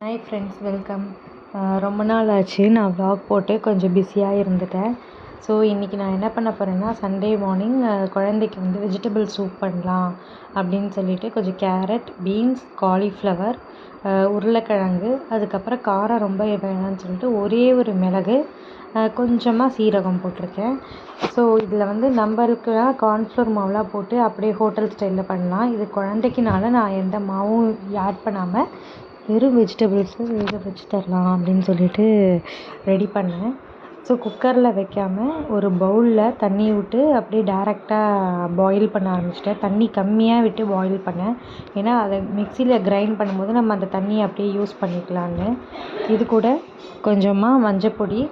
Hi friends, welcome. ரொம்ப நாள் ஆச்சு நான் vlog போட்டு கொஞ்சம் பிஸியாக இருந்துட்டேன். ஸோ இன்றைக்கி நான் என்ன பண்ண போகிறேன்னா, சண்டே மார்னிங் குழந்தைக்கு வந்து வெஜிடபிள் சூப் பண்ணலாம் அப்படின்னு சொல்லிட்டு கொஞ்சம் கேரட், பீன்ஸ், காலிஃப்ளவர், உருளைக்கிழங்கு, அதுக்கப்புறம் காரம் ரொம்ப வேணாம்னு சொல்லிட்டு ஒரே ஒரு மிளகு, கொஞ்சமாக சீரகம் போட்டிருக்கேன். ஸோ இதில் வந்து நம்மளுக்குலாம் கார்ன்ஃப்ளவர் மாவுலாம் போட்டு அப்படியே ஹோட்டல் ஸ்டைலில் பண்ணலாம். இது குழந்தைக்குனால நான் எந்த மாவும் ஆட் பண்ணாமல் வெறும் வெஜிடபிள்ஸை வேக வச்சு தரலாம் அப்படின்னு சொல்லிட்டு ரெடி பண்ணேன். ஸோ குக்கரில் வைக்காமல் ஒரு பவுலில் தண்ணி விட்டு அப்படியே டேரெக்டாக பாயில் பண்ண ஆரம்பிச்சிட்டேன். தண்ணி கம்மியாக விட்டு பாயில் பண்ணேன், ஏன்னா அதை மிக்சியில் கிரைண்ட் பண்ணும்போது நம்ம அந்த தண்ணியை அப்படியே யூஸ் பண்ணிக்கலான்னு. இது கூட கொஞ்சமாக மஞ்சப்பொடி,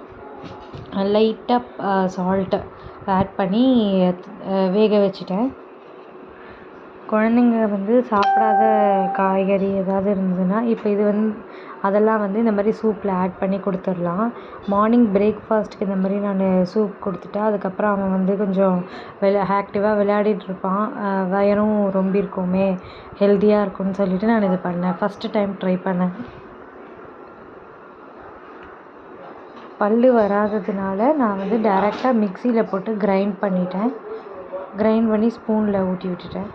லைட்டாக சால்ட்டு ஆட் பண்ணி வேக வச்சுட்டேன். குழந்தைங்க வந்து சாப்பிடாத காய்கறி ஏதாவது இருந்ததுன்னா இப்போ இது அதெல்லாம் வந்து இந்த மாதிரி சூப்பில் ஆட் பண்ணி கொடுத்துடலாம். மார்னிங் பிரேக்ஃபாஸ்ட்டுக்கு இந்த மாதிரி நான் சூப் கொடுத்துட்டா அதுக்கப்புறம் அவன் வந்து கொஞ்சம் ஆக்டிவாக விளையாடிட்டுருப்பான். வயரும் ரொம்பியிருக்குமே, ஹெல்த்தியாக இருக்கும்னு சொல்லிட்டு நான் இது பண்ணேன். ஃபஸ்ட்டு டைம் ட்ரை பண்ணேன். பல் வராததுனால நான் வந்து டேரெக்டாக மிக்சியில் போட்டு கிரைண்ட் பண்ணி ஸ்பூனில் ஊற்றி விட்டுட்டேன்.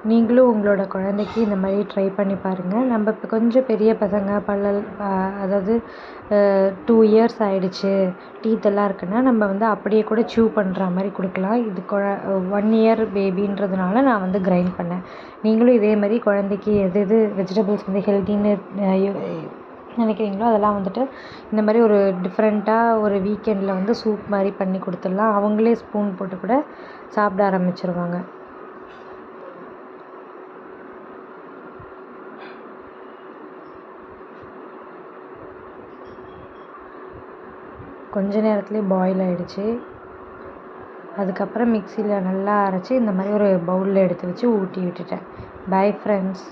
நீங்களும் உங்களோட குழந்தைக்கு இந்த மாதிரி ட்ரை பண்ணி பாருங்கள். நம்ம இப்போ கொஞ்சம் பெரிய பசங்க, அதாவது 2 இயர்ஸ் ஆகிடுச்சு, டீத்தெல்லாம் இருக்குன்னா நம்ம வந்து அப்படியே கூட சூ பண்ணுற மாதிரி கொடுக்கலாம். இது 1 இயர் பேபின்றதுனால நான் வந்து கிரைண்ட் பண்ணேன். நீங்களும் இதே மாதிரி குழந்தைக்கு எது வெஜிடபிள்ஸ் வந்து ஹெல்த்தின்னு நினைக்கிறீங்களோ அதெல்லாம் வந்துட்டு இந்த மாதிரி ஒரு டிஃப்ரெண்ட்டாக ஒரு வீக்கெண்டில் வந்து சூப் மாதிரி பண்ணி கொடுத்துடலாம். அவங்களே ஸ்பூன் போட்டு கூட சாப்பிட ஆரம்பிச்சிருவாங்க. கொஞ்ச நேரத்துலேயே பாயில் ஆகிடுச்சு. அதுக்கப்புறம் மிக்சியில் நல்லா அரைச்சி இந்த மாதிரி ஒரு பவுலில் எடுத்து வச்சு ஊற்றி விட்டுட்டேன். Bye friends.